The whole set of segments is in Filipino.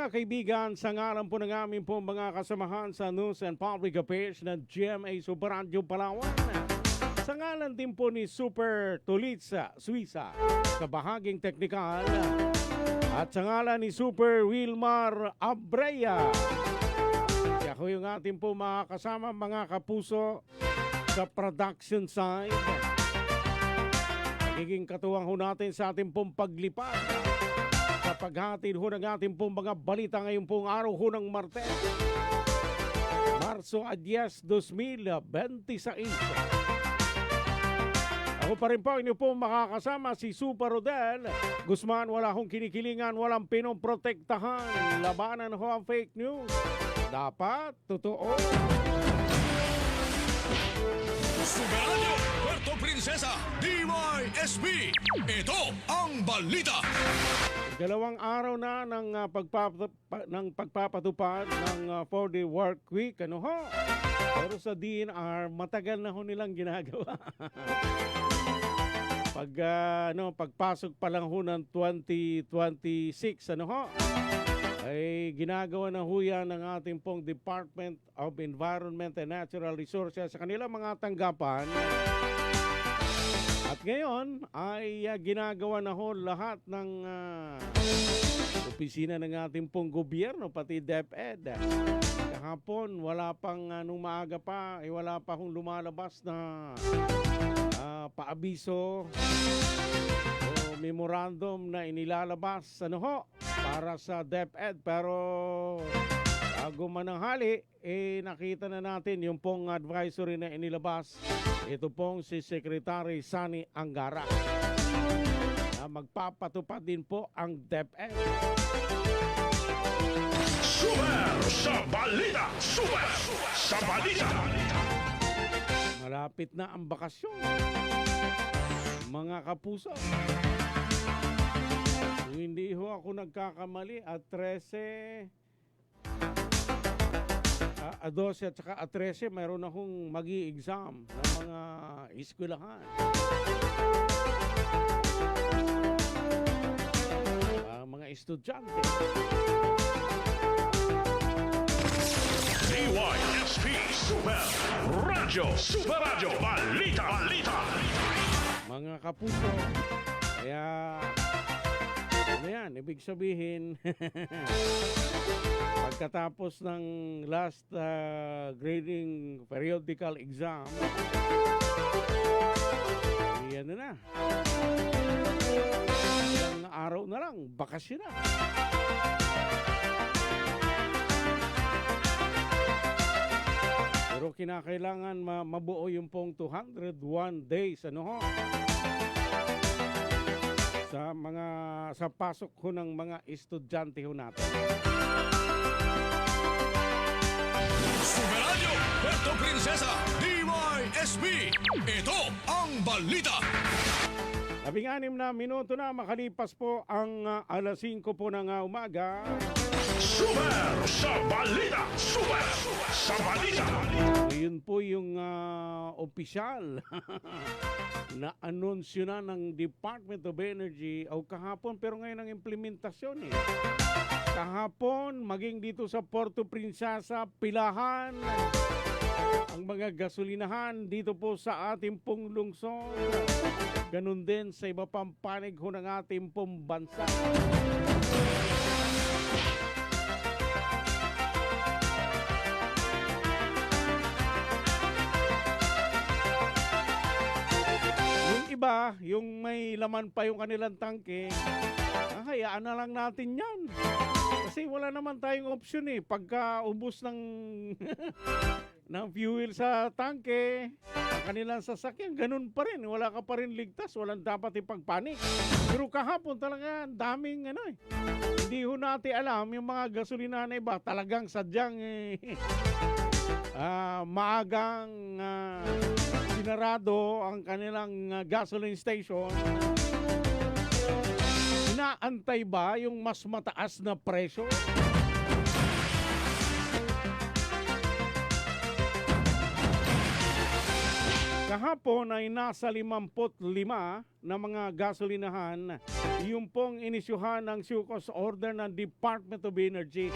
mga kaibigan, sa ngalan po ng aming po mga kasamahan sa News and Public Affairs ng GMA Super Radio Palawan. Sa ngalan din po ni Super Tulitsa Suiza sa bahaging teknikal at sa ngalan ni Super Wilmar Abreya. Siya ko yung ating po mga kasama mga kapuso sa production side. Magiging katuwang ho natin sa ating pong paglipad sa paghatid ho ng ating pong mga balita ngayong pong araw ho ng Martes, Marso 10, 2026. Ako pa rin po, inyo po makakasama si Super Rodel Guzman. Wala hong kinikilingan, walang pinoprotektahan. Labanan ho ang fake news. Dapat totoo. Superadyo, Puerto Princesa, DYSB. Ito ang balita. Dalawang araw na ng pagpapatupad ng 4-day work week. Ano ho? Pero sa DNR, matagal na ho nilang ginagawa. Pagpasok pa lang ho ng 2026, ano ho? Ay ginagawa na ho yan ng ating pong Department of Environment and Natural Resources sa kanilang mga tanggapan. At ngayon ay ginagawa na ho lahat ng opisina ng ating pong gobyerno, pati DepEd. Kahapon, wala pang nung maaga pa, wala pa hong lumalabas na paabiso o memorandum na inilalabas para sa DepEd. Pero bago mananghali, nakita na natin yung pong advisory na inilabas. Ito pong si Secretary Sani Angara na magpapatupad din po ang DepEd. Super sa balita! Super sa balita! Malapit na ang bakasyon, mga kapuso. Kung hindi ho ako nagkakamali, at 13, 12 at saka at 13, mayroon akong magi-exam ng mga eskwelahan. Mga estudyante. DYSP Super Radio, Super Radio, balita, balita. Mga kapuso, kaya ano yan, ibig sabihin pagkatapos ng last grading periodical exam, yan na. Ilang araw na lang, bakasyon na. Pero kinakailangan mabuo yung pong 201 days, sa pasok ho ng mga estudyante ho natin. Superadyo, Puerto Princesa, DYSB. Ito ang balita. 16 na minuto na makalipas po ang alas 5 po ng umaga. Super sa balita! Super sa balita! Yun po yung opisyal na anunsyo na ng Department of Energy o kahapon, pero ngayon ang implementasyon kahapon maging dito sa Puerto Princesa, pilahan ang mga gasolinahan dito po sa ating pong lungsod. Ganun din sa iba pang panig ho ng ating pong bansa. Iba, yung may laman pa yung kanilang tangke, hayaan na lang natin yan. Kasi wala naman tayong option pagka ubos ng ng fuel sa tangke, kanilang sasakyan, ganun pa rin. Wala ka pa rin ligtas, walang dapat ipagpanik. Pero kahapon talaga, daming hindi ho natin alam, yung mga gasolina na iba, talagang sadyang maagang sinarado ang kanilang gasoline station. Inaantay ba yung mas mataas na presyo? Kahapon ay nasa 55 na mga gasolinahan yung pong inisyuhan ng SUCOS order ng Department of Energy.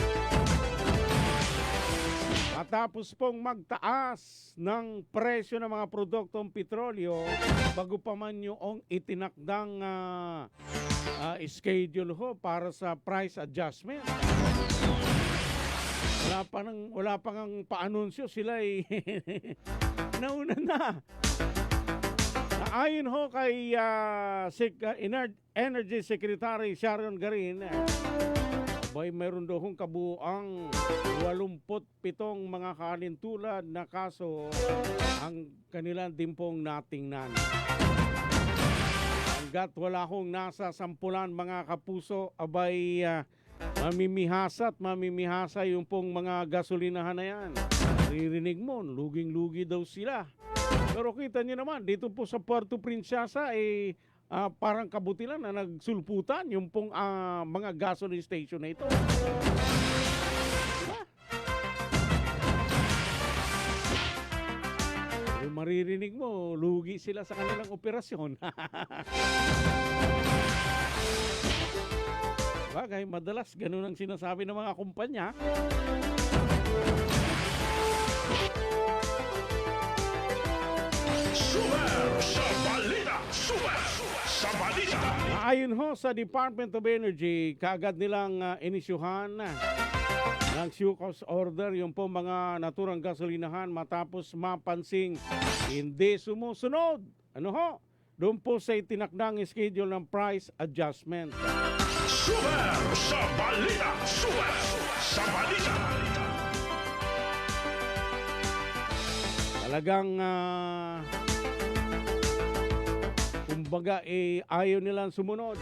Matapos pong magtaas ng presyo ng mga produktong petrolyo bago pa man yung itinakdang schedule ho para sa price adjustment. Wala pa ngang paanunsyo, sila ay nauna na. Ayon ho kay Energy Secretary Sharon Garin, mayroon daw hong kabuang 87 mga kalintulad na kaso ang kanilang din pong natingnan. Hanggat wala hong nasa sampulan mga kapuso, abay mamimihasa yung pong mga gasolinahan na yan. Ririnig mo, luging-lugi daw sila. Pero kita nyo naman, dito po sa Puerto Princesa, parang kabutilan na nagsulputan yung pong mga gasoline station na ito. Diba? Pero maririnig mo, lugi sila sa kanilang operasyon. Bagay, madalas ganun ang sinasabi ng mga kumpanya. Super sa balita. Super sa balita. Ayon ho sa Department of Energy, kaagad nilang inisyuhan ng SUCOS order yung po mga naturang gasolinahan matapos mapansing hindi sumusunod. Ano ho? Doon po sa itinakdang schedule ng price adjustment. Super sa balita. Super sa balita. Talagang kumbaga ayaw nilang sumunod.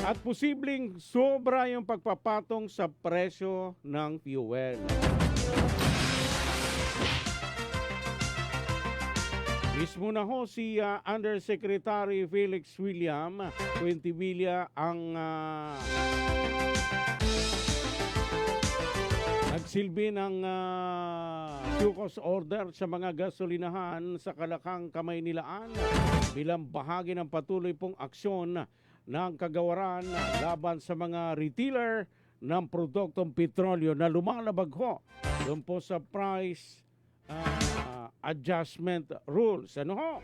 At posibleng sobra yung pagpapatong sa presyo ng fuel. Mismo na ho si Undersecretary Felix William Quintivilla ang nagsilbi ng SUCOS order sa mga gasolinahan sa Kalakang, Kamaynilaan bilang bahagi ng patuloy pong aksyon ng kagawaran laban sa mga retailer ng produktong petrolyo na lumalabag ho doon po sa price adjustment rules. Ano ho?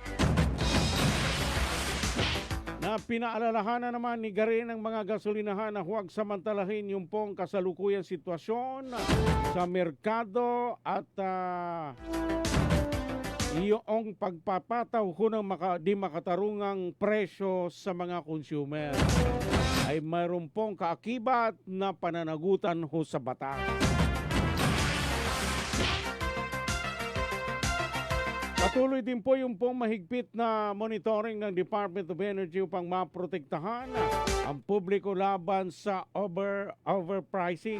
Na pinaalalahanan naman ni Garin ng mga gasolinahan na huwag samantalahin yung pong kasalukuyang sitwasyon sa merkado at iyong pagpapataw ko ng di makatarungang presyo sa mga consumer ay mayroon pong kaakibat na pananagutan ho sa batas. Patuloy din po yung pong mahigpit na monitoring ng Department of Energy upang maprotektahan ang publiko laban sa overpricing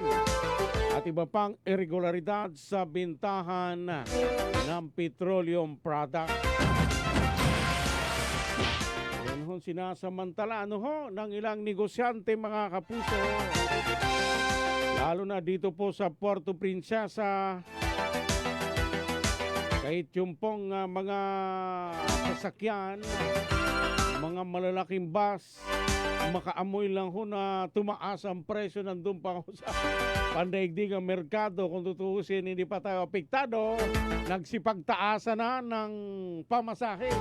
at iba pang irregularidad sa bintahan ng petroleum product. Yan ho sinasamantala ng ilang negosyante mga kapuso, lalo na dito po sa Puerto Princesa. Kahit yung pong mga sasakyan, mga malalaking bus, makaamoy lang ho na tumaas ang presyo, nandun pa ho sa pandaigdigang merkado. Kung tutuusin, hindi pa tayo apektado, nagsipagtaasan na ng pamasahe.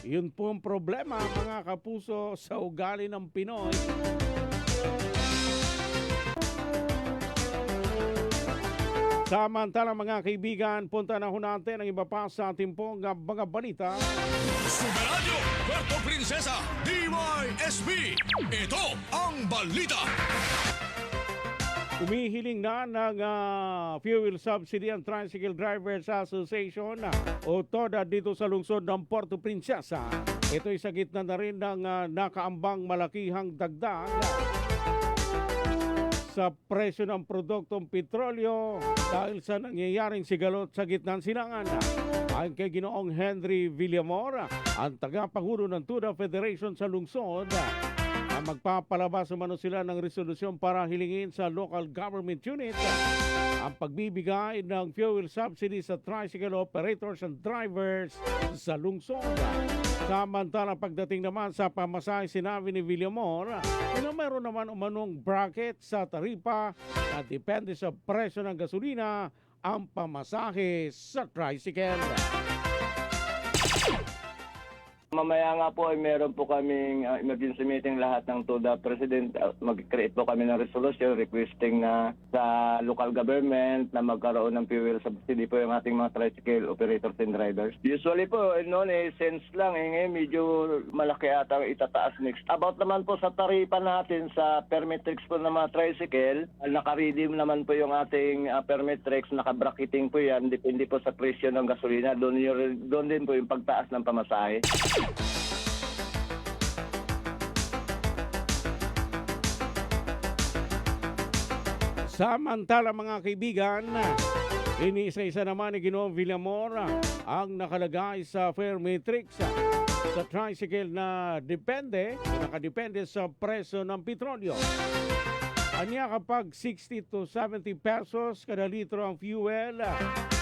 Yun po ang problema mga kapuso sa ugali ng Pinoy. Samantala mga kaibigan, punta na ho natin ang iba pa sa ating pong mga balita. Sumeradyo, Puerto Princesa, DYSB. Ito ang balita. Umihiling na ng Fuel Subsidy and Tricycle Drivers Association o TODA dito sa lungsod ng Puerto Princesa. Ito'y sa gitna na rin ng nakaambang malakihang dagdag sa presyo ng produktong petrolyo dahil sa nangyayaring sigalot sa gitnang silangan. Ayon kay Ginoong Henry Villamor, ang tagapangulo ng TUDA Federation sa lungsod, magpapalabas umano sila ng resolusyon para hilingin sa local government unit ang pagbibigay ng fuel subsidy sa tricycle operators and drivers sa lungsod. Samantalang pagdating naman sa pamasahe, sinabi ni Villamor na mayroon naman umanong bracket sa taripa na depende sa presyo ng gasolina ang pamasahe sa tricycle. Mamaya nga po ay meron po kaming emergency meeting lahat ng TUDA President. Mag-create po kami ng resolution requesting na sa local government na magkaroon ng fuel subsidy po yung ating mga tricycle operators and drivers. Usually po, noon cents lang, ngayon medyo malaki ata ang itataas next. About naman po sa taripa natin sa permitrix po ng mga tricycle, naka-redeem naman po yung ating permitrix, naka-bracketing po yan, depende po sa presyo ng gasolina. Doon din po yung pagtaas ng pamasahe. Samantala mga kaibigan, iniisa-isa naman ni Ginoong Villamor ang nakalagay sa fare matrix sa tricycle na nakadepende sa presyo ng petrolyo. Anya kapag 60 to 70 pesos kada litro ang fuel,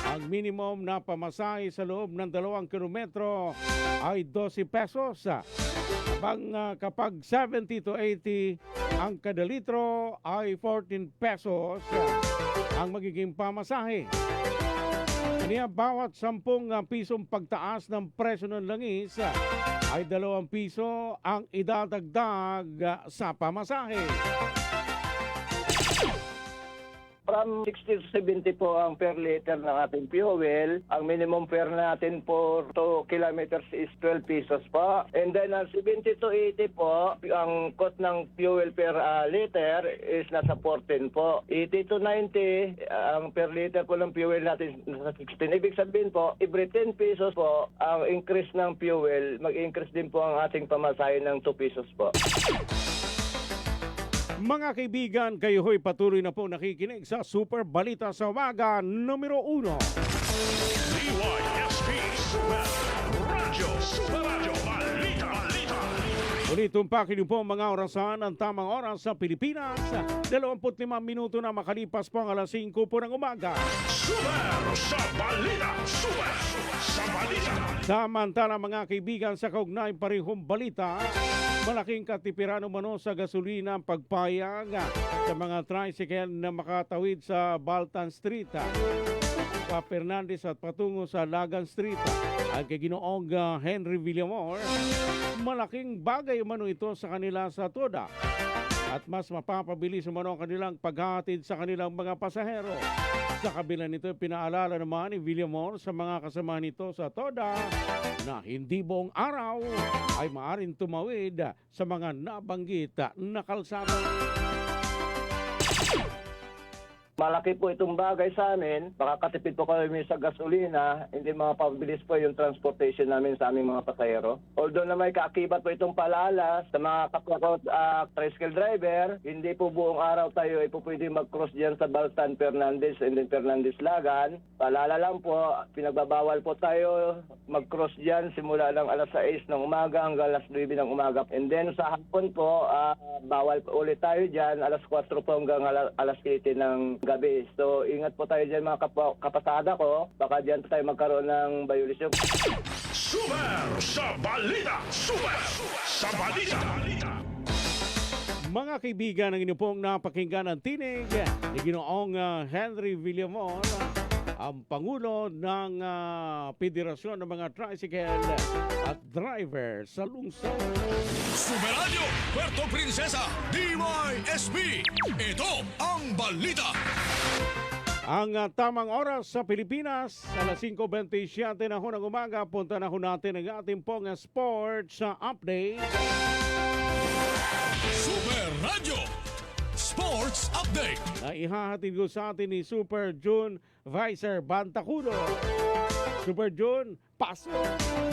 ang minimum na pamasahe sa loob ng 2 kilometro ay 12 pesos. Kapag 70 to 80 ang kada litro ay 14 pesos ang magiging pamasahe. Kaya bawat 10 pisong pagtaas ng presyo ng langis ay 2 piso ang idadagdag sa pamasahe. From 60 to 70 po ang per liter ng ating fuel. Ang minimum fare natin for 2 kilometers is 12 pesos po. And then ang 70 to 80 po, ang cost ng fuel per liter is nasa 14 po. 80 to 90, ang per liter po ng fuel natin nasa 16. Ibig sabihin po, every 10 pesos po, ang increase ng fuel, mag-increase din po ang ating pamasahe ng 2 pesos po. Mga kaibigan, kayo ho'y patuloy na po nakikinig sa Super Balita sa Umaga numero 1. DYSP Super Radio Balita. Ulit-tumpakin niyo po ang mga orasan ng tamang oras sa Pilipinas. 25 minuto na makalipas po ang alas 5 po ng umaga. Super sa Balita. Super sa Balita. Samantala mga kaibigan, sa kaugnay parehong balita, malaking katipiran umano sa gasolina ang pagpayag sa mga tricycle na makatawid sa Baltan Street, pa Fernandez at patungo sa Lagan Street. Ay kay Ginoong Henry Villamor, malaking bagay umano ito sa kanila sa TUDA at mas mapapabilis umano ang kanilang paghatid sa kanilang mga pasahero. Sa kabila nito, pinaalala naman ni Villamor sa mga kasama nito sa TUDA na hindi buong araw ay maaaring tumawid sa mga nabanggit na kalsada. Malaki po itong bagay sa amin. Makakatipid po kami sa gasolina. Hindi mapabilis po yung transportation namin sa aming mga pasahero. Although na may kaakibat po itong palaala sa mga kapwa ko tricycle driver, hindi po buong araw tayo ay po pwede mag-cross dyan sa Baltan, Fernandez, and then Fernandez, Lagan. Palaala lang po, pinagbabawal po tayo mag-cross dyan simula ng alas 6 ng umaga hanggang alas 9 ng umaga. And then sa hapon po, bawal po ulit tayo dyan, alas 4 po hanggang alas 8 ng gabi. So, ingat po tayo dyan mga kapasada ko. Baka dyan tayo magkaroon ng violation. Super sa Balita. Super sa Balita. Mga kaibigan, ang inyo pong napakinggan ang tinig ni Ginoong Henry Villamor, ang Pangulo ng Federasyon ng mga Tricycle at Driver sa lungsod. Super Radio Puerto Princesa, DYSP. Ito ang balita. Ang tamang oras sa Pilipinas, alas 5:27 na ho ng umaga. Punta na ho natin ang ating pong sports update. Super Radio Sports Update. Na ihahatid ko sa atin ni Super June Vicer Bantacudo. Super June, pasok!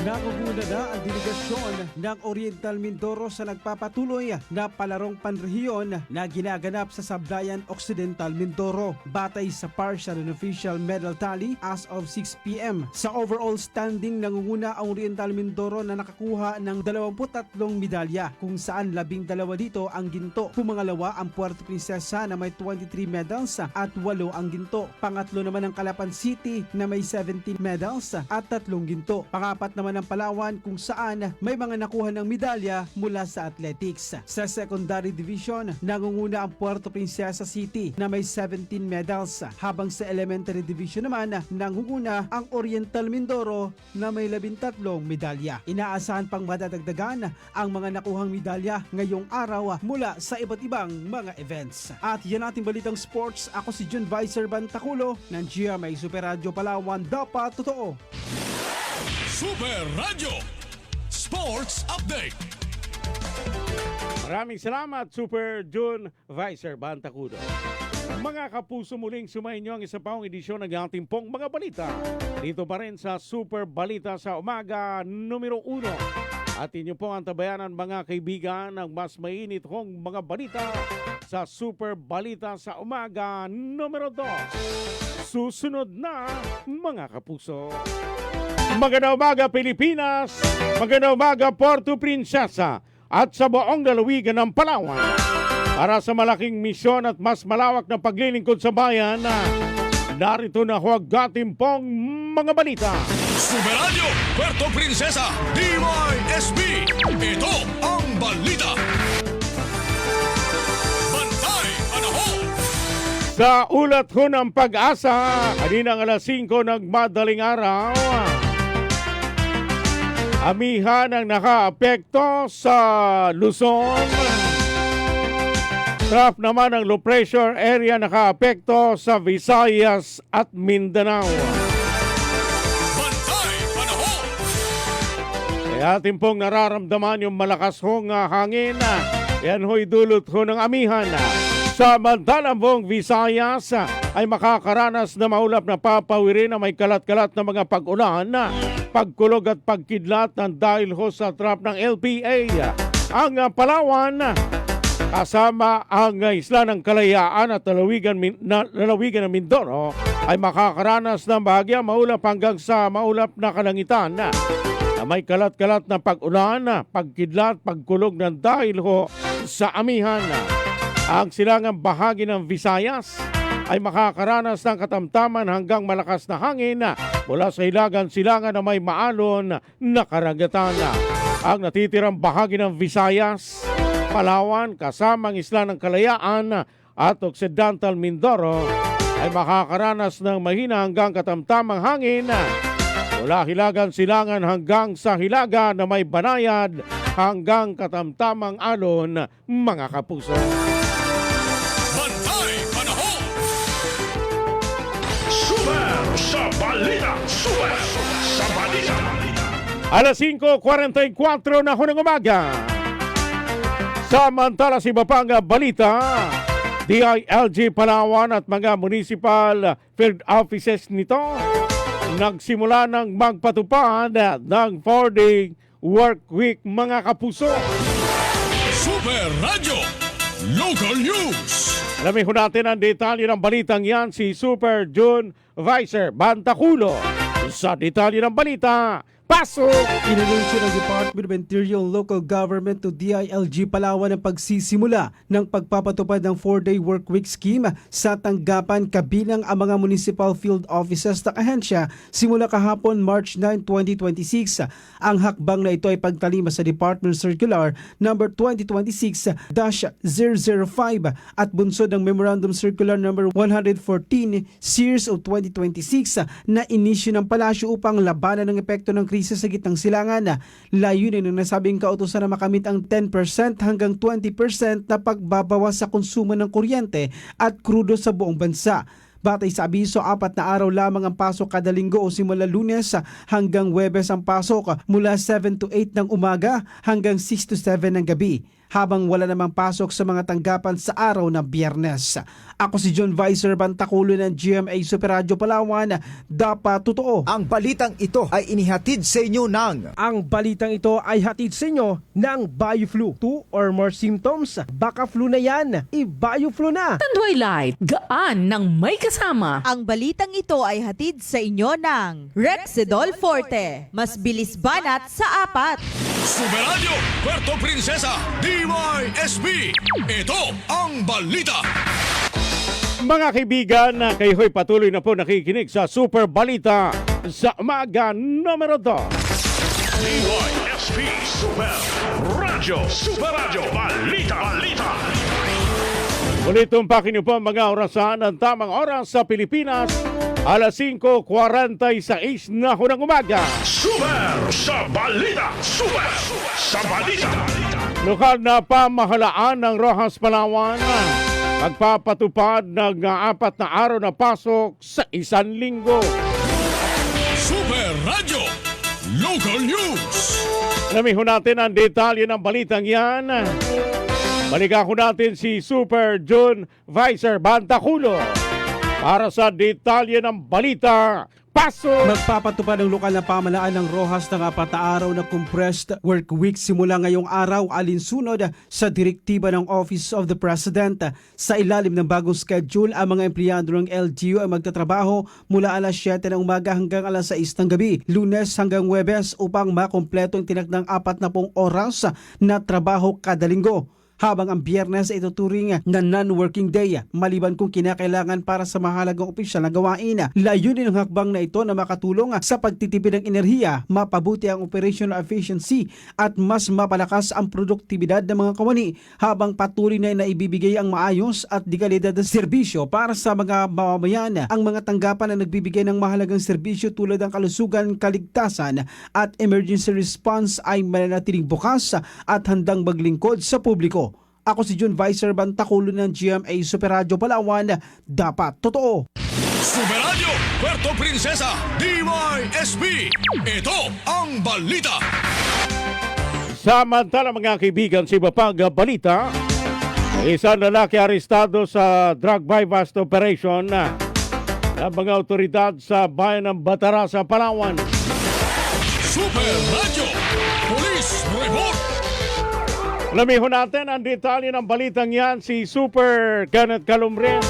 Nangunguna na ang delegasyon ng Oriental Mindoro sa nagpapatuloy na palarong panrehiyon na ginaganap sa Sablayan Occidental Mindoro batay sa partial and official medal tally as of 6 p.m. Sa overall standing, nangunguna ang Oriental Mindoro na nakakuha ng 23 medalya kung saan 12 dito ang ginto. Pumangalawa ang Puerto Princesa na may 23 medals at 8 ang ginto. Pangatlo naman ang Calapan City na may 17 medals at 3 ginto. Pangapat naman ang Palawan kung saan may mga nakuha ng medalya mula sa athletics. Sa secondary division, nangunguna ang Puerto Princesa City na may 17 medals, habang sa elementary division naman nangunguna ang Oriental Mindoro na may 13 medalya. Inaasahan pang madadagdagan ang mga nakuhang medalya ngayong araw mula sa iba't ibang mga events. At yan ating balitang sports. Ako si Jun Vicer Bantaculo ng GMA Super Radio Palawan. Dapat totoo. Super Radio Sports Update. Maraming salamat, Super June Vicer Bantacudo. Mga kapuso, muling sumainyo ang isa paong edisyon ng ating pong mga balita. Dito pa rin sa Super Balita sa Umaga numero 1. At inyo pong antabayanan mga kaibigan ng mas mainit kong mga balita sa Super Balita sa Umaga numero 2. Susunod na mga kapuso. Magandang umaga Pilipinas, magandang umaga Puerto Princesa at sa buong lalawigan ng Palawan. Para sa malaking misyon at mas malawak na paglilingkod sa bayan, narito na huwag ating pong mga balita. Super Radio Puerto Princesa DYSB. Ito ang balita. Bantay Panahon. Sa ulat ho ng Pag-asa, kaninang alas 5 ng madaling araw, amihan ang nakaapekto sa Luzon. Trough naman ang low pressure area nakaapekto sa Visayas at Mindanao. Bantay Panahon. Kaya atin pong nararamdaman yung malakas hong hangin. Yan ho'y dulot ho ng amihan. Samantalang buong Visayas ay makakaranas na maulap na papawirin na may kalat-kalat na mga pag-ulan, pagkulog at pagkidlat ng dahil ho sa trap ng LPA. Ang Palawan, kasama ang Isla ng Kalayaan at lalawigan ng Mindoro ay makakaranas ng bahagya maulap hanggang sa maulap na kalangitan na may kalat-kalat na pag-ulan, pagkidlat, pagkulog ng dahil ho sa amihan. Ang silangang bahagi ng Visayas ay makakaranas ng katamtaman hanggang malakas na hangin mula sa hilagan-silangan na may maalon na karagatan. Ang natitirang bahagi ng Visayas, Palawan, kasamang Isla ng Kalayaan at Occidental Mindoro ay makakaranas ng mahina hanggang katamtamang hangin mula hilagan-silangan hanggang sa hilaga na may banayad hanggang katamtamang alon, mga kapuso. Bantay Panahon. Super sa balita. Super sa balita. Alas 5:44 na ho ng umaga. Samantala sa iba pang balita, DILG Palawan at mga municipal field offices nito nagsimula ng magpatupad ng 4-day work week, mga kapuso. Super Radio Local News. Alamin ho natin ang detalye ng balitang yan, si Super June Vicer Bantaculo. Sa detalye ng balita, pasok! Inanunsyo ng Department of Interior and Local Government to DILG Palawan ang pagsisimula ng pagpapatupad ng 4-day work week scheme sa tanggapan kabilang ang mga municipal field offices ng ahensya simula kahapon March 9, 2026. Ang hakbang na ito ay pagtalima sa Department Circular No. 2026-005 at bunsod ng Memorandum Circular No. 114 Series of 2026 na inisyu ng palasyo upang labanan ng epekto ng krisis sa gitnang silangan. Layunin ng nasabing kautusan na makamit ang 10% hanggang 20% na pagbabawas sa konsumo ng kuryente at krudo sa buong bansa. Batay sa abiso, 4 na araw lamang ang pasok kada linggo o simula Lunes hanggang Huwebes ang pasok mula 7 to 8 ng umaga hanggang 6 to 7 ng gabi. habang wala namang pasok sa mga tanggapan sa araw ng Biyernes. Ako si John Vicer Bantaculo ng GMA Super Radio Palawan. Dapat totoo. Ang balitang ito ay inihatid sa inyo ng Ang balitang ito ay hatid sa inyo ng BioFlu. 2 or more symptoms, baka flu na yan. I-BioFlu na. Tanduay Light, gaan ng may kasama. Ang balitang ito ay hatid sa inyo ng Rexidol Forte. Mas bilis banat sa 4. Super Radio, Puerto Princesa, DYSP. Ito ang balita. Mga kaibigan, kayo'y patuloy na po nakikinig sa Super Balita sa umaga numero 2. DYSP Super Radio. Super Radio. Balita. Ulit tumpakin niyo po ang mga orasan ng tamang oras sa Pilipinas. Alas 5:46 na ho ng umaga. Super sa balita. Super sa balita. Lokal na pamahalaan ng Roxas, Palawan magpapatupad ng 4 na araw na pasok sa 1 linggo. Super Radio, Local News. Alamin ho natin ang detalye ng balitang yan. Balikan ko natin si Super John Vicer Bantaculo para sa detalye ng balita. Pasok! Magpapatupad ang lokal na pamahalaan ng Roxas ng 4 na araw na compressed work week simula ngayong araw alinsunod sa direktiba ng Office of the President. Sa ilalim ng bagong schedule, ang mga empleyado ng LGU ay magtatrabaho mula alas 7 ng umaga hanggang alas 6 ng gabi, Lunes hanggang Huwebes upang makompleto ang tinakdang 40 oras na trabaho kada linggo. Habang ang Biyernes ay tuturing na non-working day maliban kung kinakailangan para sa mahalagang opisyal na gawain. Layunin ng hakbang na ito na makatulong sa pagtitipid ng enerhiya, mapabuti ang operational efficiency at mas mapalakas ang produktibidad ng mga kawani habang patuloy na naibibigay ang maayos at di kalidad na serbisyo para sa mga mamamayan. Ang mga tanggapan na nagbibigay ng mahalagang serbisyo tulad ng kalusugan, kaligtasan at emergency response ay mananatiling bukas at handang maglingkod sa publiko. Ako si John Vicer Bantaculo ng GMA Super Radio Palawan. Dapat totoo. Super Radio, Puerto Princesa, DYSP. Ito ang balita. Samantala mga kaibigan, sa iba pang balita, isang lalaki arestado sa drug buy-bust operation ng mga otoridad sa bayan ng Batara sa Palawan. Super Radio, Police Report. Alamin ho natin ang detalye ng balitang yan si Super Kenneth Calumres.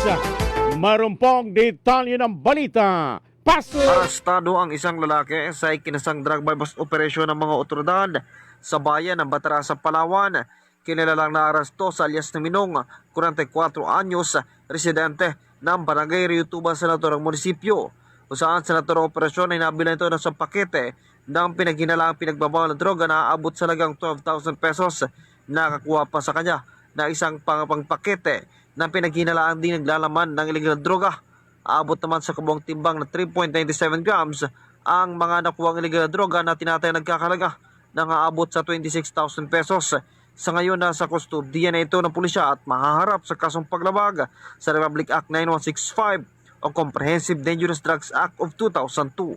Mayroon pong detalye ng balita. Pasok! Arestado ang isang lalaki sa ikinasang drug buy-bust operasyon ng mga otoridad sa bayan ng Batara sa Palawan. Kinilalang naaresto sa alias na Minong, 44 anyos, residente ng Barangay Rio Tuba sa naturang munisipyo. Kung saan sa naturang operasyon ay nabilan ito ng isang pakete ng pinaghinalaang pinagbabawal na droga na aabot sa lagang 12,000 pesos. Nakakuha pa sa kanya na isang pangapang pakete na pinaghinalaang di naglalaman ng illegal droga. Aabot naman sa kabuang timbang na 3.97 grams ang mga nakuhang illegal droga na tinatay nagkakalaga ng aabot sa 26,000 pesos. Sa ngayon nasa kustodiya na ito ng pulisya at mahaharap sa kasong paglabag sa Republic Act 9165 o Comprehensive Dangerous Drugs Act of 2002.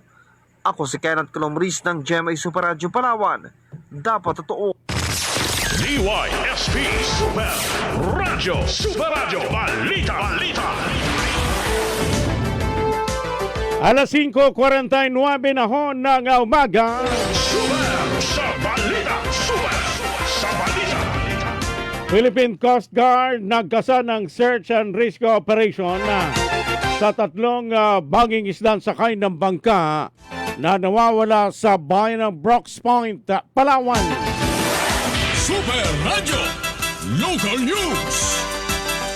Ako si Kenneth Calumres ng GMA Super Radio Palawan. Dapat totoo. DYSP Super Radio. Super Radio. Balita. Alas 5:49 na ho ng umaga. Super sa balita. Super sa balita. Philippine Coast Guard nagkasa ng search and rescue operation sa 3 banging islang sakay ng bangka na nawawala sa bayan ng Brooks Point, Palawan. Super Radio, Local News.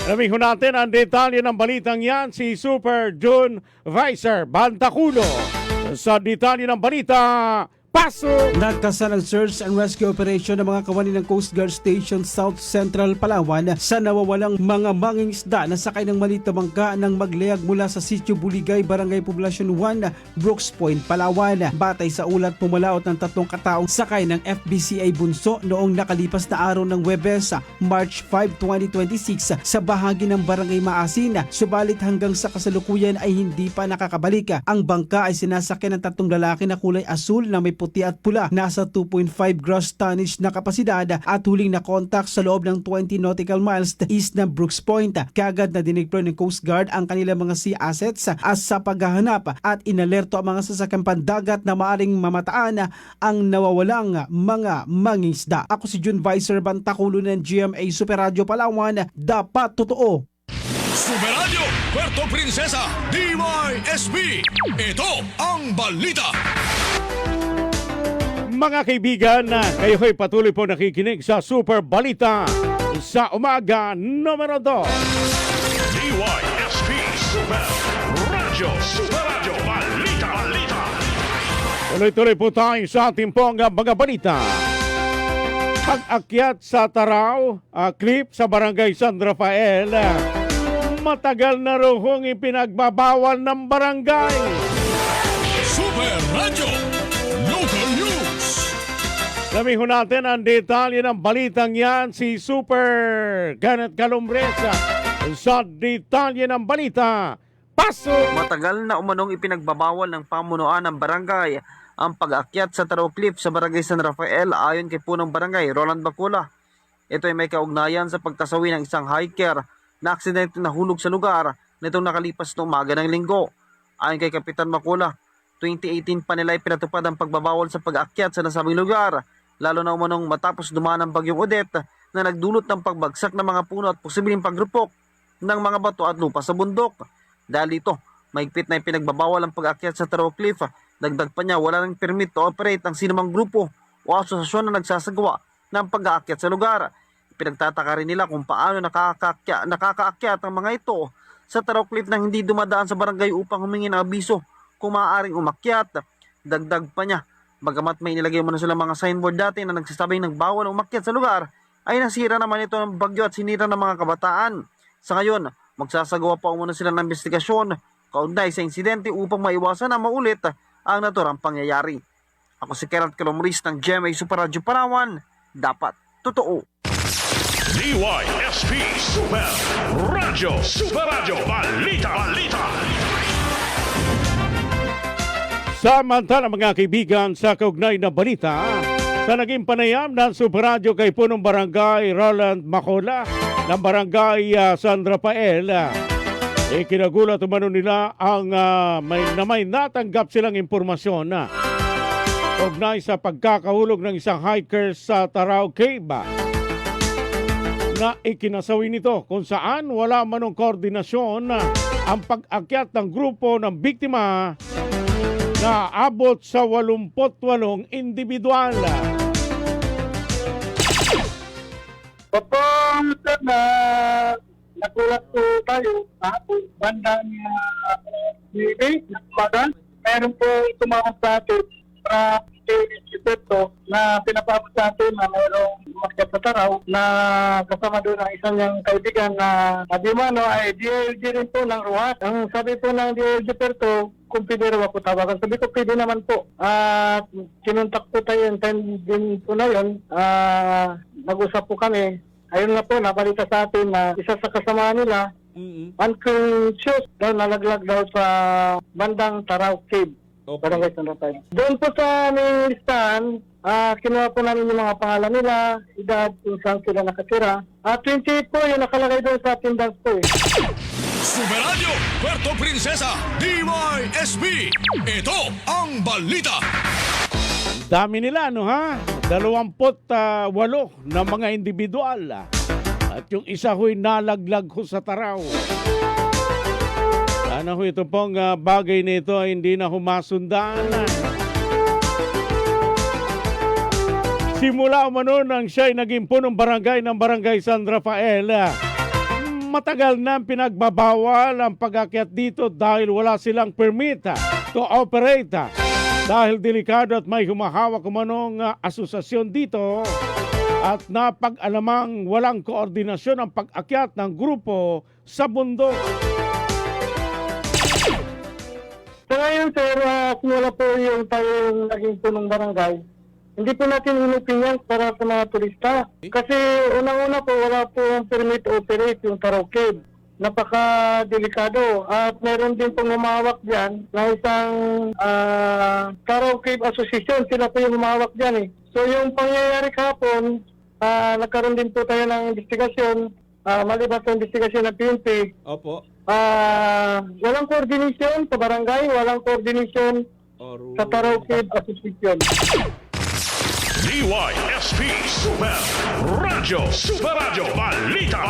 Alamin ho natin ang detalye ng balitang yan si Super John Vicer Bantaculo. Sa detalye ng balita, pasok! Nagkasa ng search and rescue operation ng mga kawani ng Coast Guard Station South Central Palawan sa nawawalang mga manging isda na sakay ng maliit na bangka nang maglayag mula sa Sitio Buligay, Barangay Poblacion 1, Brooks Point, Palawan. Batay sa ulat, pumalaot ng 3 kataong sakay ng FBCA Bunso noong nakalipas na araw ng Huwebes, March 5, 2026 sa bahagi ng Barangay Maasin. Subalit hanggang sa kasalukuyan ay hindi pa nakakabalik. Ang bangka ay sinasakyan ng 3 lalaki na kulay asul na may puti at pula. Nasa 2.5 gross tonnage na kapasidad at huling na contact sa loob ng 20 nautical miles east ng Brooks Point. Kagad na dineploy ng Coast Guard ang kanilang mga sea assets sa paghahanap at inalerto ang mga sasakyang pandagat na maaring mamataan ang nawawalang mga mangisda. Ako si June Vicer Bantakulo ng GMA Super Radio Palawan. Dapat totoo. Super Radio Puerto Princesa DYSB. Ito ang balita. Mga kaibigan, kayo ay patuloy po nakikinig sa Super Balita sa umaga numero 2. DYSP Super Radio. Super Radio Balita. Balita. Tuloy-tuloy po tayo sa ating pong mga balita. Pag-akyat sa Taraw, clip sa Barangay San Rafael. Matagal na rohong ipinagbabawal ng barangay. Super Radio Local News. Sabihin natin ang detalye ng balitang yan si Super Kenneth Calumbresa sa detalye ng balita. Pasok! Matagal na umanong ipinagbabawal ng pamunuan ng barangay ang pag-akyat sa Taraw Cliff sa Barangay San Rafael ayon kay punong barangay Roland Bacula. Ito ay may kaugnayan sa pagkasawi ng isang hiker na aksidente na hulog sa lugar nitong nakalipas na umaga ng linggo. Ayon kay Kapitan Bacula, 2018 pa nila ipinatupad ang pagbabawal sa pag-akyat sa nasabing lugar, lalo na umanong matapos dumaan ang bagyong Odette na nagdulot ng pagbagsak ng mga puno at posibleng pagrupok ng mga bato at lupa sa bundok. Dahil dito, mahigpit na ipinagbabawal ang pag-akyat sa Taraw Cliff. Dagdag pa niya, wala nang permit to operate ang sinumang grupo o asosasyon na nagsasagawa ng pag-aakyat sa lugar. Pinagtataka rin nila kung paano nakakaakyat ang mga ito sa Taraw Cliff nang hindi dumadaan sa barangay upang humingi ng abiso kung maaaring umakyat. Dagdag pa niya, bagamat may nilagay mo na silang mga signboard dati na nagsasabing nagbawal umakyat sa lugar, ay nasira naman ito ng bagyo at sinira ng mga kabataan. Sa ngayon, magsasagawa pa muna sila ng investigasyon kaugnay sa insidente upang maiwasan na maulit ang naturang pangyayari. Ako si Kenneth Calumbresa ng GMA Super Radio Palawan. Dapat totoo. DYSP Super Radio. Super Radio Balita. Balita. Samantala mga kaibigan sa kaugnay na balita, sa naging panayam ng Super Radio kay punong barangay Roland Bacula ng barangay San Rafael, ikinagulat umano nila ang may natanggap silang impormasyon na ugnay sa pagkakahulog ng isang hiker sa Taraw Cave na ikinasawi nito kung saan wala manong koordinasyon ang pag-akyat ng grupo ng biktima na abot sa 88 individual. Opo, nagulat po tayo kahapon bandang Nibig, Nagpagan. Meron po tumawag sa atin para Ito na pinapabot sa atin na mayroong umakyat sa Taraw na kasama doon ang isang niyang kaibigan na Adimano ay DLG rin po ng Ruhat. Ang sabi po ng DLG Puerto, kung pwede raw ako tawagan. Sabi ko, pwede naman po. At kinuntak po tayo yung time din po na yun. Nag-usap po kami. Ayun na po, nabalita sa atin na isa sa kasama nila, unconscious daw, nalaglag daw sa bandang Taraw Cave. Barangay San Rafael. Doon po sa aming listahan, kinuha po namin yung mga pangalan nila, edad, kung saan sila nakatira. 28 po yung nakalagay doon sa attendance po eh. Super Radio Puerto Princesa DYSB. Ito ang balita. Dami nila, no ha? 28 na mga individual. At yung isa ho'y nalaglag ho sa Taraw. Sana ho ito pong bagay nito ay hindi na humasundan. Simula umano nang siya ay naging punong barangay ng Barangay San Rafael, matagal na pinagbabawal ang pag-akyat dito dahil wala silang permit to operate. Dahil delikado at may humahawak umanong asosasyon dito at napag-alamang walang koordinasyon ang pag-akyat ng grupo sa bundok. So ngayon sir, simula po yung tayong naging punong barangay, hindi po natin inupin yan para sa mga turista. Kasi unang-una po wala po ang permit to operate yung Taraw Cave. napaka-delikado. At meron din pong umawak dyan na isang Taraw Cave Association. Sila po yung umawak dyan eh. So yung pangyayari kahapon, nagkaroon din po tayo ng investigasyon, maliban sa investigasyon ng PNP. Opo. Walang coordination sa barangay, walang coordination sa Taraw Cave Association. DYSP Super Radio. Super Radio. Balita.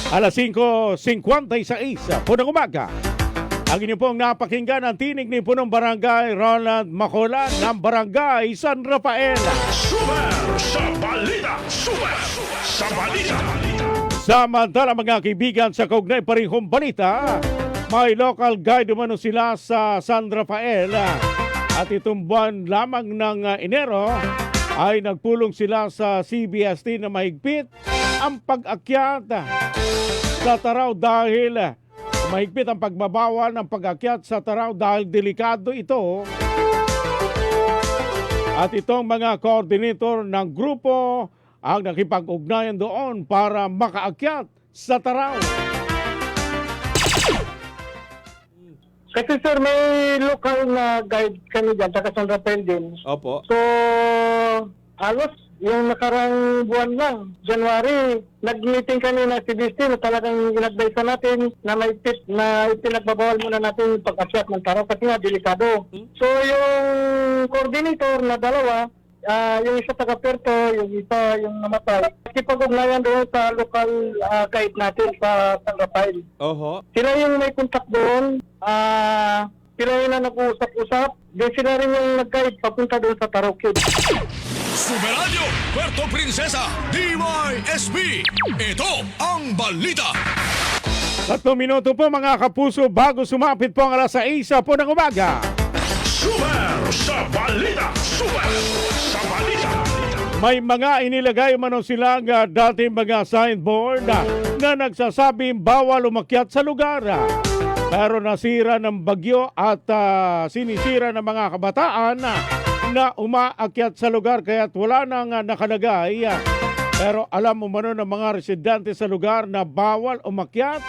Alas 5:56 po ng umaga. Ang inyo pong napakinggan ang tinig ni Punong Barangay Roland Macola ng Barangay San Rafael. Super sa Balita. Super sa Balita. Samantala mga kaibigan sa kaugnay parehong balita, may local guide umano sila sa San Rafael. At itong buwan lamang ng Enero ay nagpulong sila sa CBST na mahigpit ang pag-akyat sa Taraw dahil mahigpit ang pagbabawal ng pag-akyat sa Taraw dahil delikado ito. At itong mga coordinator ng grupo ang nakipag-ugnayan doon para makaakyat sa Taraw. Kasi sir, may local na guide kami dyan, taga San Rafael din. Opo. So, halos yung nakarang buwan lang, January, nag-meeting kami na CBST na talagang in-advise natin na may tip na ipinagbabawal muna natin yung pag-akyat ng Taraw kasi nga delikado. So, yung coordinator na dalawa, yung isa taga Puerto, yung isa yung namatay, nakipag-ugnayan doon sa local guide natin sa San Rafael. Oho. Sila yung may contact doon, sila yung na nag-uusap-usap, then sila rin yung nag-guide papunta doon sa Taraw Cave. Super Radio Puerto Princesa DYSB. Ito ang balita. 3 minuto po mga kapuso bago sumapit po ang alas 6 po ng umaga. Super sa Balita. Super sa Balita. May mga inilagay umano silang dating mga signboard na nagsasabing bawal umakyat sa lugar. Pero nasira ng bagyo at sinisira ng mga kabataan na umaakyat sa lugar kaya't wala nang nakalagay. Pero alam umano ng mga residente sa lugar na bawal umakyat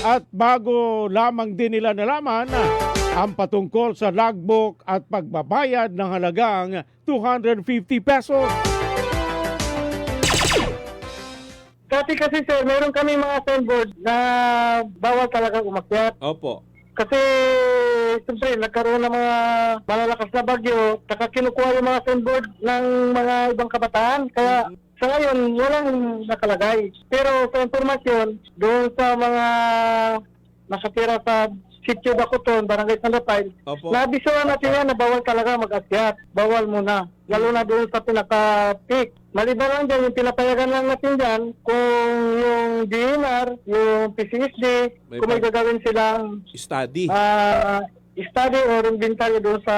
at bago lamang din nila nalaman ang patungkol sa logbook at pagbabayad ng halagang 250 pesos. Dati kasi sir, meron kami mga signboard na bawal talaga umakyat. Opo. Kasi siyempre nagkaroon ng mga malalakas na bagyo, saka kinukuha yung mga signboard ng mga ibang kabataan. Kaya sa ngayon, walang nakalagay. Pero sa informasyon, doon sa mga nakatira sa Sitio Bacoton, Barangay San Rafael, nabisuan natin yan na bawal talaga mag-akyat. Bawal muna. Lalo na doon sa pinaka-peak. Maliban lang dyan, yung pinapayagan lang natin dyan, kung yung DNR, yung PCSD, kung may gagawin silang Study. study or inventory doon sa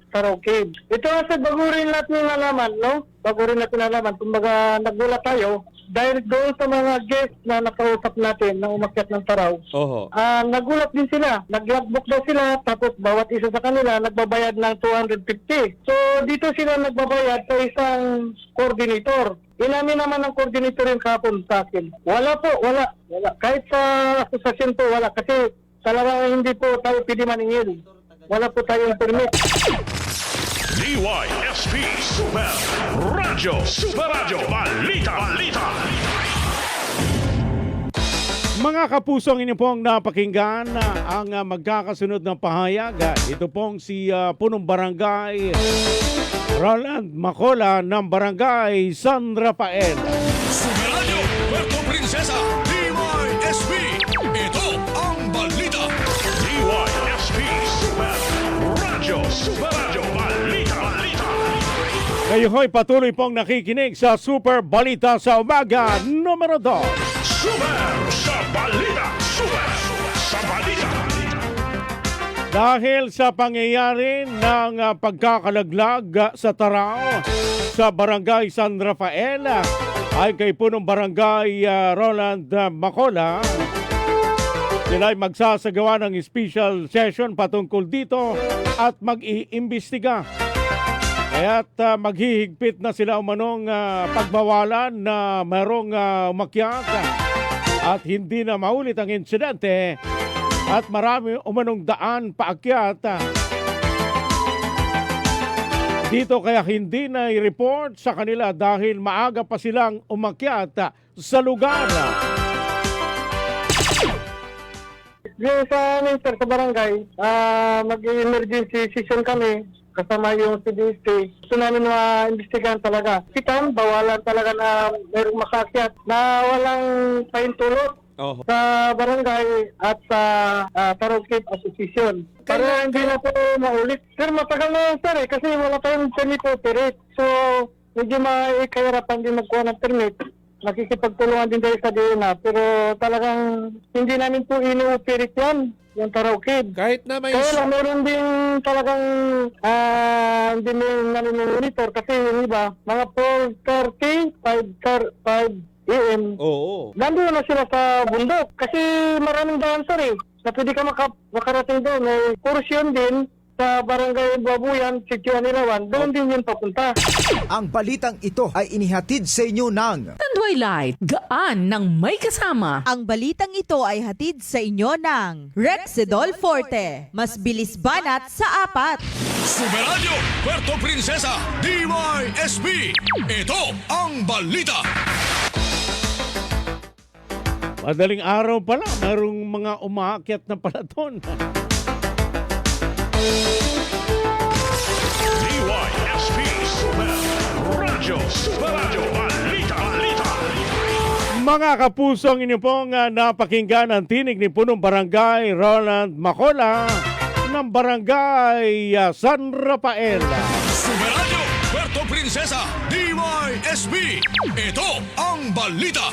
Taraw Cave. Ito kasi bago rin natin nalaman, no? Bago rin natin nalaman. Kumbaga, nagulat tayo dahil doon sa mga guests na nakausap natin na umakyat ng Taraw. Oho. Nagulat din sila. Nag-logbook daw sila, tapos bawat isa sa kanila nagbabayad ng 250. So, dito sila nagbabayad sa isang coordinator. Inamin naman ng coordinator yung kahapon sa akin. Wala po, wala. Kahit sa asosasyon po, wala. Kasi talagang hindi po tayo pwede maningil. Wala po tayong permit. DYSP Super Radio. Super Radio. Balita. Mga kapusong inyo pong napakinggan ang magkakasunod ng pahayag. Ito pong si Punong Barangay Roland Macola ng Barangay San Rafael. Super Radio Puerto Princesa DYSB. Ito ang balita. DYSP Super Radio. Super Radio. Balita. Kayo ho'y patuloy pong nakikinig sa Super Balita sa Umaga numero 2. Super sa Balita. Super sa Balita. Dahil sa pangyayari ng pagkakalaglag sa Taraw sa Barangay San Rafael ay kay Punong Barangay Roland Macola, sila ay magsasagawa ng special session patungkol dito at mag-iimbestiga. Kaya't maghihigpit na sila umanong pagbawalan na mayroong umakyat at hindi na maulit ang insidente at marami umanong daan paakyat. Dito kaya hindi na i-report sa kanila dahil maaga pa silang umakyat sa lugar. Yung sa amin, sir, sa barangay, mag-emergency session kami kasama yung CDST. Gusto namin ma-investigahan talaga. Kitan, bawalan talaga na mayroong makakyat na walang pahintulot sa barangay at sa Tarokip Association. Para hindi na po maulit. Sir, matagal na sir kasi wala tayong permit to operate. So, medyo kahirapan din magkuha ng permit. Nakikipagtulungan din tayo sa DNA, pero talagang hindi namin po ino-operate yan, yung Tarokib. Kahit na may... Kaya lang, meron din talagang hindi namin monitor kasi yung iba, mga 4:30, 5 AM. Oo. Nandun na sila sa bundok kasi maraming daan sir na pwede ka makarating doon. May kurasyon din sa barangay Babuyan, Sitio Anilawan, doon din yun papunta. Ang balitang ito ay inihatid sa inyo ng Tanduay Light, gaan ng may kasama. Ang balitang ito ay hatid sa inyo ng Rexedol Forte. Mas bilis banat sa apat. Superadyo, Puerto Princesa, DYSB. Ito ang balita. Madaling araw pala, mayroong mga umaakyat na pala doon. DYSP Super Radio Balita. Mga kapusong, inyo pong napakinggan ang tinig ni Punong Barangay Roland Macola ng Barangay San Rafael. Superadyo, Puerto Princesa, DYSB. Ito ang balita.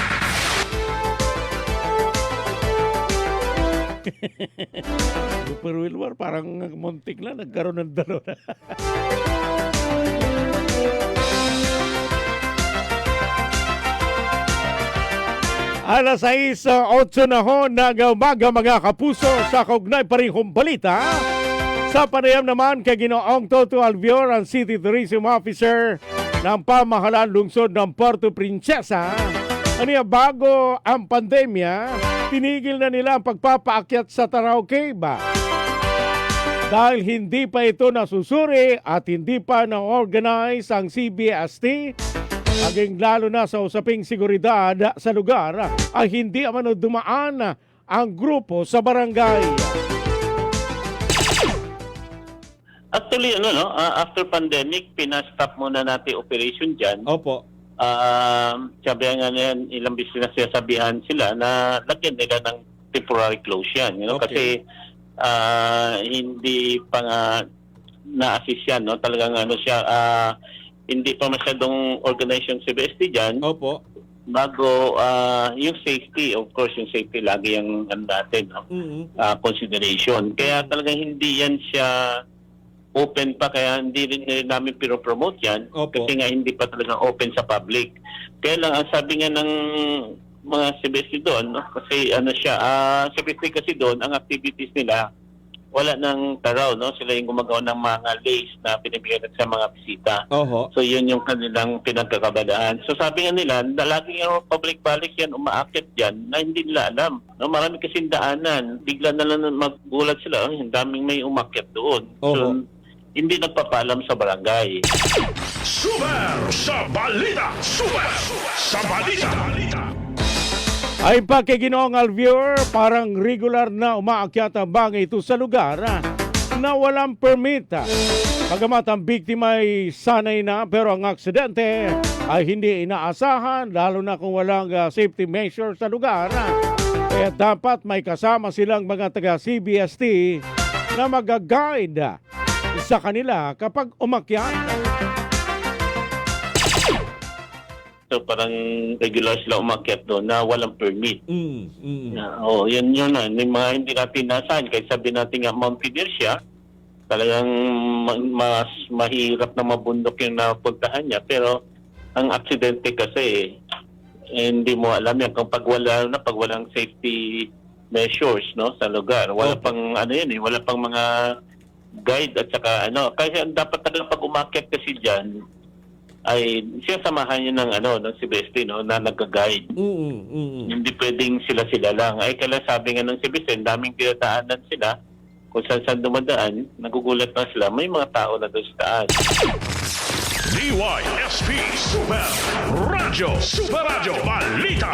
Super Wilmar, parang muntik na, nagkaroon ng dalo na. Alas 6:08 na ho ng umaga mga kapuso sa kaugnay pa rin kong balita. Sa panayam naman kay Ginoong Toto Albior, ang City Tourism Officer ng pamahalaan lungsod ng Puerto Princesa. Aniya, bago ang pandemya, tinigil na nila ang pagpapaakyat sa Taraw Cave dahil hindi pa ito nasusuri at hindi pa na-organize ang CBST, maging lalo na sa usaping seguridad sa lugar ay hindi amano dumaan ang grupo sa barangay. Actually, after pandemic, pinastop muna natin operation dyan. Opo. Sabi nga yan, ilang beses na sinasabihan sila na lagyan nila ng temporary close yan. Okay. Kasi hindi pa nga na-assist yan. No? Talagang siya, hindi pa masyadong organized yung CBST dyan. Opo. Bago yung safety, of course, yung safety lagi yung natin, no? Consideration. Kaya talagang hindi yan siya open pa, kaya hindi rin namin pinopromote yan. Opo. Kasi nga hindi pa talaga open sa public. Kaya lang, ang sabi nga ng mga CBST doon, no? Kasi CBST kasi doon, ang activities nila, wala nang taraw, no? Sila yung gumagawa ng mga lace na pinibigyan sa mga bisita. Oho. So yun yung kanilang pinagkakabalahan. So sabi nga nila, lagi yung public balik yan, umaakyat yan, na hindi nila alam. No, marami kasing daanan. Bigla na lang maggulat sila, ang daming may umakyat doon. Oho. So hindi nagpapaalam sa barangay. Super sa balita. Super sa balita. Ay pa kay Ginoong Alvior, parang regular na umaakyat ang bangay ito sa lugar na walang permit. Bagamat ang biktima ay sanay na, pero ang aksidente ay hindi inaasahan, lalo na kung walang safety measure sa lugar. Kaya dapat may kasama silang mga taga-CBST na mag-guide sa kanila kapag umakyat. So parang regular sila umakyat doon na walang permit. Yun na. May mga hindi natin nasahan. Kahit sabi natin nga mountaineer siya, talagang mas mahirap na mabundok yung napuntahan niya. Pero ang aksidente kasi, hindi mo alam yan. Kung pag walang safety measures, no, sa lugar. Wala pang wala pang mga guide at saka kasi ang dapat talaga pag umakyat kasi diyan ay siya samahan niya ng CBST na nagga-guide. Hindi pwedeng sila lang. Ay kaya sabi nga ng CBST, daming tinataanan sila. Kung saan dumadaan, nagugulat na sila. May mga tao na doon sa taas. DYSP Super Radio. Super Radio. Balita.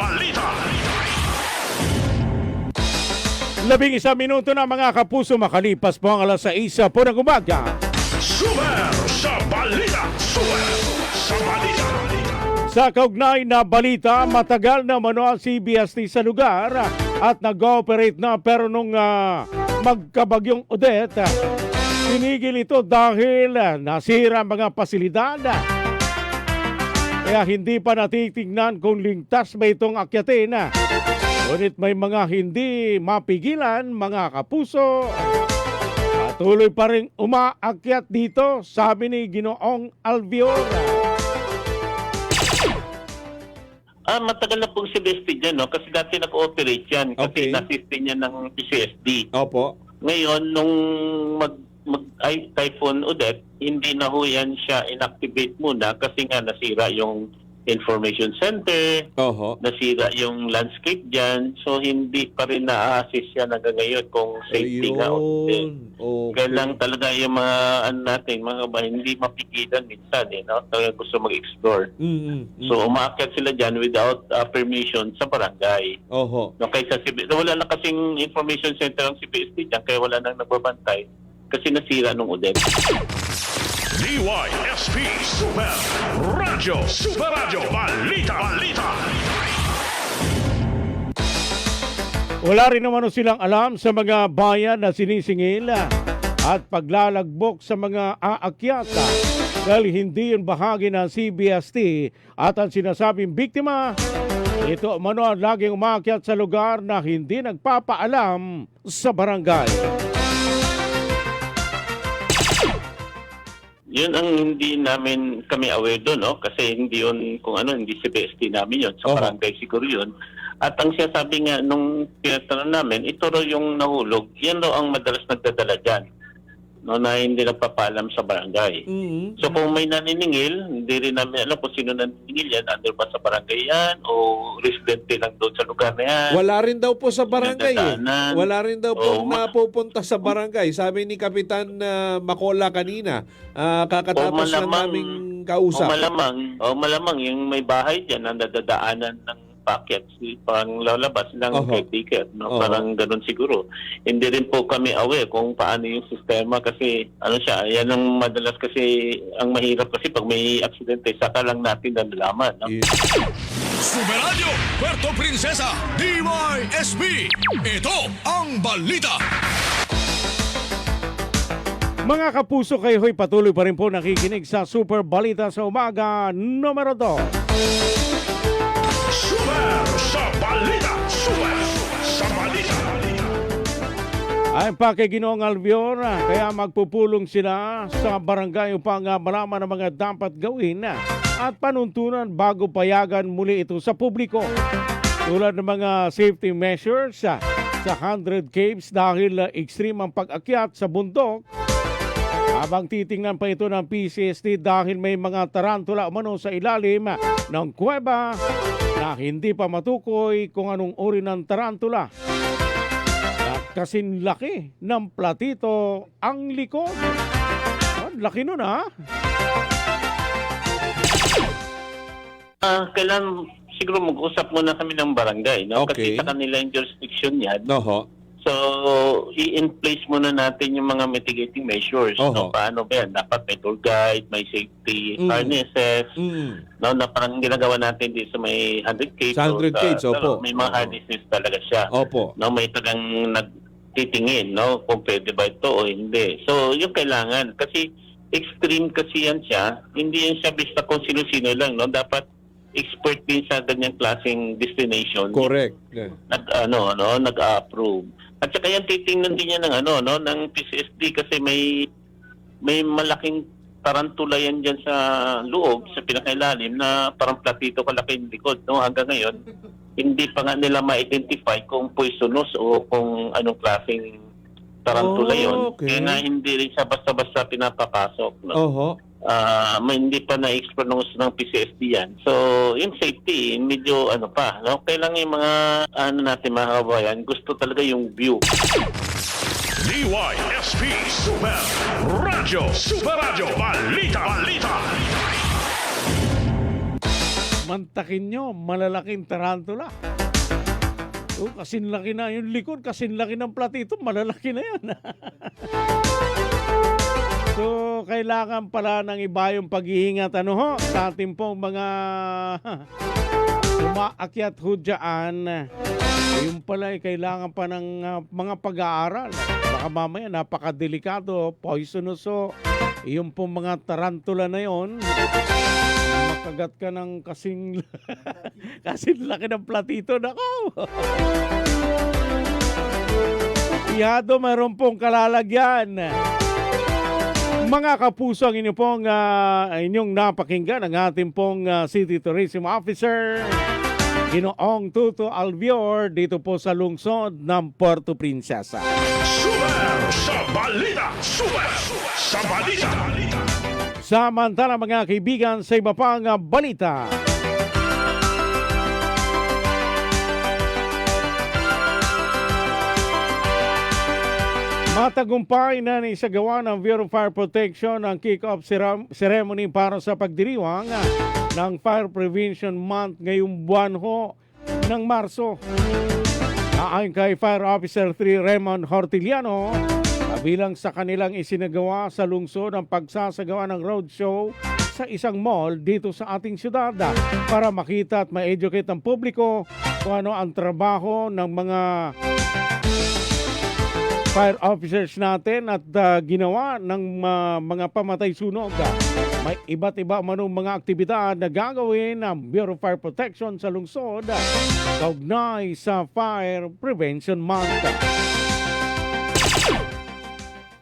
11 minuto na mga kapuso, makalipas po ang 6:00 po ng umaga. Super sa Balita. Super sa Balita. Sa kaugnay na balita, matagal na manual CBST sa lugar at nag-ooperate na, pero nung magkabagyong Odette, tinigil ito dahil nasira mga pasilidad. Kaya hindi pa natitignan kung ligtas ba itong akyatin. Ngunit may mga hindi mapigilan, mga kapuso. Patuloy pa rin umaakyat dito, sabi ni Ginoong Albion. Matagal na pong CBST dyan, kasi dati nag-ooperate yan. Kasi na-system niya ng PCSD. Opo. Ngayon, nung Typhoon Odette, hindi na ho yan siya inactivate muna kasi nga nasira yung information center, nasira yung landscape dyan, so hindi pa rin na-assist yan hanggang ngayon kung safety nga o hindi. Kaya lang talaga yung mga natin, mga hindi mapigilan minsan, talaga gusto mag-explore. So umaakyat sila dyan without permission sa barangay. Kaysa wala na kasing information center ang CPST dyan, kaya wala nang nagbabantay kasi nasira nung Odette. DYSP Super Radio. Super Radio. Balita. Wala rin naman silang alam sa mga bayan na sinisingil at paglalagbok sa mga aakyat dahil hindi yun bahagi ng CBST at ang sinasabing biktima, ito umano ang laging umaakyat sa lugar na hindi nagpapaalam sa barangay. Yun ang hindi kami aware doon, kasi hindi yun hindi CBST namin yun, sa barangay siguro yun. At ang sinasabi nga nung tinatanong namin, ito raw yung nahulog, yan raw ang madalas nagdadala dyan, na hindi nagpapaalam sa barangay. So kung may naniningil, hindi rin namin alam kung sino naniningil yan, under ba sa barangay yan o residente lang doon sa lugar na yan. Wala rin daw po sa barangay Wala rin daw po napupunta sa barangay. Sabi ni Kapitan Macola kanina, kakatapos lang naming kausap. Malamang yung may bahay dyan na nadadaanan ng packets, parang lalabas ng ticket, parang ganun siguro. Hindi rin po kami aware kung paano yung sistema kasi yan ang madalas kasi ang mahirap kasi pag may aksidente, saka lang natin nalalaman. Super Radio Puerto Princesa DYSP. Ito ang balita. Mga kapuso, kayo ho'y patuloy pa rin po nakikinig sa Super Balita sa umaga numero 2. Super sa Balita. Super sa Balita. Ayon pa kay Ginoong Albion, kaya magpupulong sila sa barangay upang malaman ang mga dapat gawin at panuntunan bago payagan muli ito sa publiko. Tulad ng mga safety measures sa 100 caves dahil extreme ang pag-akyat sa bundok. Habang titingnan pa ito ng PCST dahil may mga tarantula umano sa ilalim ng kuweba na hindi pa matukoy kung anong uri ng tarantula. At kasing laki ng platito ang likod. Laki nun Kailan siguro mag-usap muna kami ng barangay, kasi sa kanila yung jurisdiction yan. So, i-in-place muna natin yung mga mitigating measures. Paano ba yan? Dapat may tour guide, may safety harnesses. Na parang ginagawa natin dito sa may 100 cages. 100 cages, may mga harnesses talaga siya. May tagang nagtitingin, kung pwede ba ito o hindi. So, yung kailangan. Kasi extreme kasi yan siya. Hindi yan siya basta kung sino-sino lang. Dapat expert din sa ganyang klaseng destination. Correct. Nag-approve. At saka yan titingnan din yan ng PCSD kasi may malaking tarantula yan dyan sa loob, sa pinakailalim na parang platito kalaki yung likod. Hanggang ngayon, hindi pa nga nila ma-identify kung poisonous o kung anong klaseng tarantula yun. Okay. Kaya nga hindi rin siya basta-basta pinapapasok. No? Oho. Hindi pa na-explore ng gusto ng PCSD yan. So, yung safety, medyo pa. No? Kailangan yung mga natin mga kabayan, gusto talaga yung view. DYSP Super Radio. Super Radio. Balita. Mantakin nyo, malalaking tarantula. Kasin laki na yung likod, kasin laki ng platito, malalaki na yan. So, kailangan pala ng iba yung pag-iingat sa ating pong mga umaakyat ho dyan. Yung pala kailangan pa ng mga pag-aaral. Baka mamaya napakadelikado, poisonous yung pong mga tarantula na yon. Makagat ka ng kasing laki ng platito. Nako! Iyado, mayroon pong kalalagyan. Mga kapuso, ang inyong napakinggan ang ating pong City Tourism Officer, Ginoong Tuto Albior, dito po sa lungsod ng Puerto Princesa. Super sa balita. Super sa balita. Samantala mga kaibigan, sa iba pang balita. Matagumpay na isagawa ng Bureau of Fire Protection ang kick-off ceremony para sa pagdiriwang ng Fire Prevention Month ngayong buwan ng Marso. Ayon kay Fire Officer 3 Raymond Hortiliano, bilang sa kanilang isinagawa sa lungsod ang pagsasagawa ng roadshow sa isang mall dito sa ating syudad para makita at ma-educate ang publiko kung ano ang trabaho ng mga fire officers natin at ginawa ng mga pamatay sunog. May iba't iba manong mga aktibidad na gagawin ng Bureau of Fire Protection sa lungsod kaugnay sa Fire Prevention Month.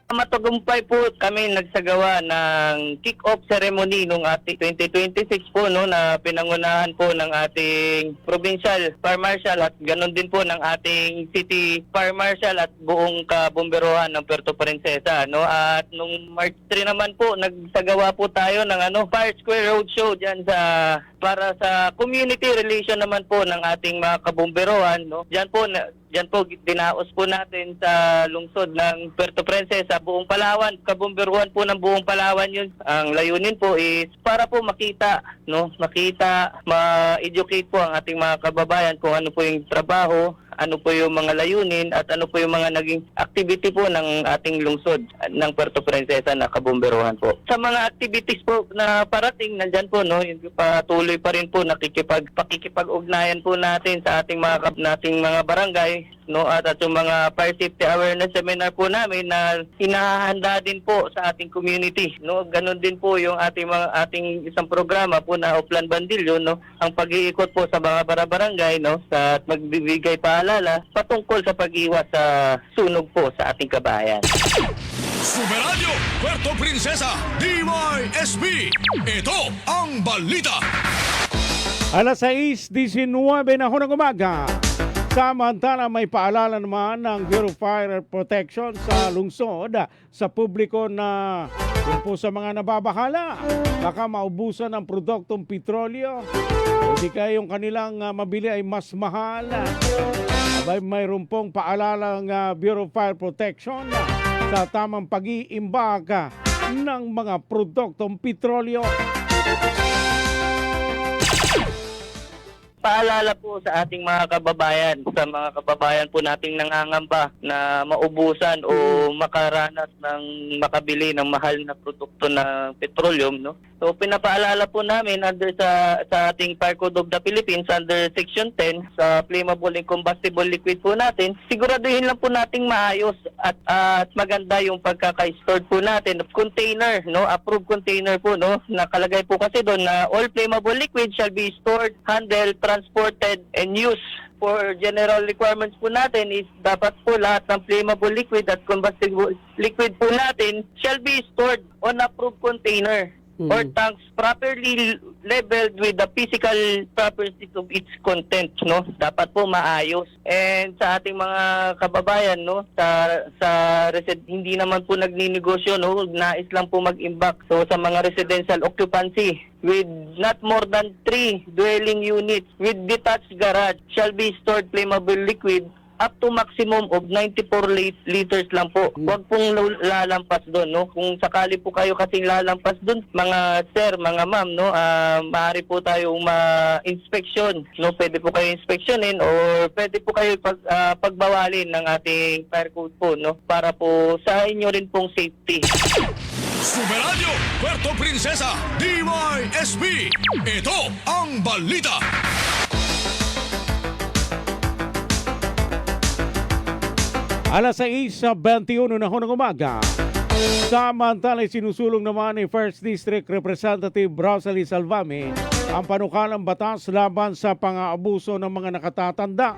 Matagumpay po kami nagsagawa ng kick-off ceremony nung ating 2026 po na pinangunahan po ng ating provincial fire marshal at ganon din po ng ating city fire marshal at buong kabomberohan ng Puerto Princesa At nung March 3 naman po nagsagawa po tayo ng Fire Square Roadshow diyan para sa community relation naman po ng ating mga kabomberohan Diyan po dinaos po natin sa lungsod ng Puerto Princesa, buong Palawan, kabomberuhan po ng buong Palawan yun. Ang layunin po is para po makita, ma-educate po ang ating mga kababayan kung ano po yung trabaho, ano po yung mga layunin at ano po yung mga naging activity po ng ating lungsod ng Puerto Princesa na kabomberuhan po. Sa mga activities po na parating, nandyan po, patuloy pa rin po pakikipag-ugnayan po natin sa ating mga barangay, at yung mga fire safety awareness seminar po namin na hinahanda din po sa ating community. Ganon din po yung ating isang programa po na Oplan Bandilyo, ang pag-iikot po sa mga barangay, at magbibigay paalala patungkol sa pag-iwas sa sunog po sa ating kabayan. Super Radio Puerto Princesa DYSP. Ito ang balita. Alas 6:19 na ng umaga. Samantala may paalala naman ng Bureau of Fire Protection sa lungsod sa publiko na kung po sa mga nababahala, baka maubusan ng produktong petrolyo o di kaya yung kanilang mabili ay mas mahal. Abay, mayroon pong paalala ng Bureau of Fire Protection sa tamang pag-iimbag ng mga produktong petrolyo. Paalala po sa ating mga kababayan, sa mga kababayan po nating nangangamba na maubusan o makaranas ng makabili ng mahal na produkto ng petroleum, So pinapaalala po namin under sa ating Fire Code of the Philippines under Section 10 sa flammable and combustible liquid po natin, siguraduhin lang po nating maayos at maganda yung pagkaka-store po natin of container, approved container po, nakalagay po kasi doon na all flammable liquid shall be stored, handled, transported and used. For general requirements po natin is dapat po lahat ng flammable liquid at combustible liquid po natin shall be stored on approved container. or tanks properly leveled with the physical properties of its content, no? Dapat po maayos. And sa ating mga kababayan, no, hindi naman po nagninegosyo, no, nais lang po mag-imbak. So sa mga residential occupancy with not more than 3 dwelling units with detached garage shall be stored flammable liquid up to maximum of 94 liters lang po. Huwag pong lalampas doon, no? Kung sakali po kayo kasing lalampas doon, mga sir, mga ma'am, no, maaari po tayong ma-inspection, no? Pwede po kayo inspeksyonin or pwede po kayo pagbawalin ng ating fire code po, no? Para po sa inyo rin pong safety. Superadyo, Puerto Princesa, DYSB. Ito ang balita. Alas 6:21 na ho ng umaga. Samantala, sinusulong naman ni First District Representative Rosalie Salvame ang panukalang batas laban sa pang-aabuso ng mga nakatatanda.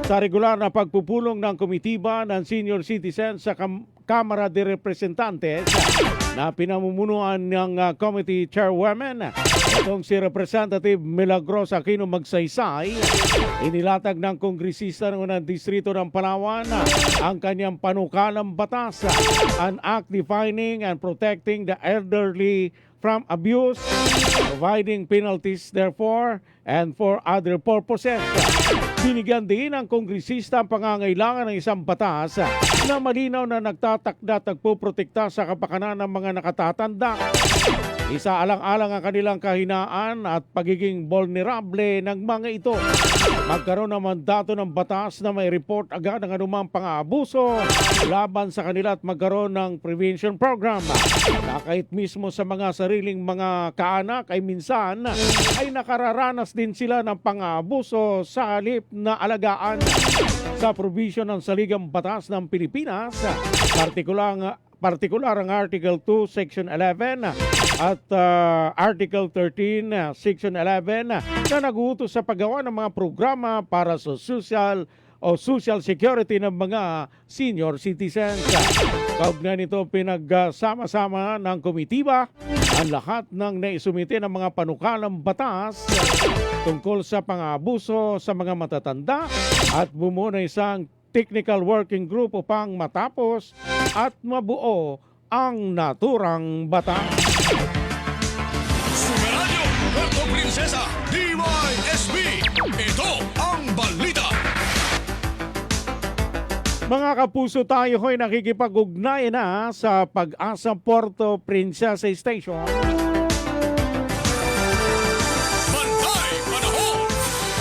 Sa regular na pagpupulong ng komitiba ng senior citizens sa Kamara de Representantes na pinamumunuan ng committee chairwoman, itong si Representative Milagros Aquino Magsaysay, inilatag ng kongresista ng unang distrito ng Palawan ang kanyang panukalang batas, an act defining and protecting the elderly from abuse, providing penalties therefore and for other purposes. Binigyan din ng kongresista ang pangangailangan ng isang batas na malinaw na nagtatakda at nagpuprotekta sa kapakanan ng mga nakatatanda. Isaalang-alang ang kanilang kahinaan at pagiging vulnerable ng mga ito. Magkaroon ng mandato ng batas na may report agad ng anumang pang-aabuso laban sa kanila at magkaroon ng prevention program na kahit mismo sa mga sariling mga kaanak ay minsan ay nakararanas din sila ng pang-aabuso sa halip na alagaan. Sa provision ng Saligang Batas ng Pilipinas, partikular ang Article 2, Section 11 at Article 13, Section 11 na nag-uutos sa paggawa ng mga programa para sa social security ng mga senior citizens. Kaugnay nito, pinagsama-sama ng komitiba ang lahat ng naisumite ng mga panukalang batas tungkol sa pang-aabuso sa mga matatanda at bumuo na isang technical working group upang matapos at mabuo ang naturang batas. Superadyo, Puerto Princesa, DYSB. Ito ang balita. Mga kapuso, tayo ho'y nakikipag-ugnay na sa Pag-asa Puerto Princesa Station. Bantay Panahon.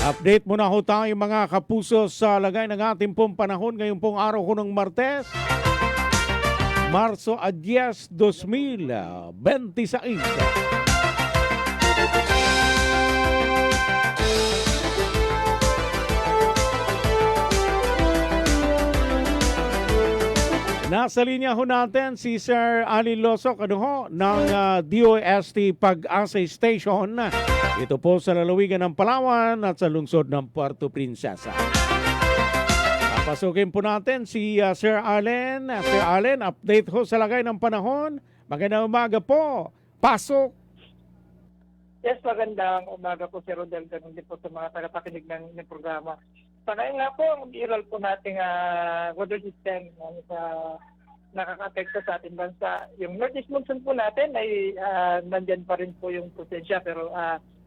Update muna ho tayo mga kapuso sa lagay ng ating pong panahon ngayong pong araw ko ng Martes, Marso 10, 2026. Nasa linya ho natin si Sir Ali Losok ng DOST Pag-asa Station. Ito po sa lalawigan ng Palawan at sa lungsod ng Puerto Princesa. Papasukin po natin si Sir Allen. Sir Allen, update ho sa lagay ng panahon. Magandang umaga po. Pasok. Yes, magandang umaga po, Sir Rodel. Ganun din po sa mga tagapakinig ng programa. Panayin nga po ang iral po nating weather system sa nakaka-apekto sa ating bansa. Yung northeast monsoon po natin ay nandyan pa rin po yung potensya, pero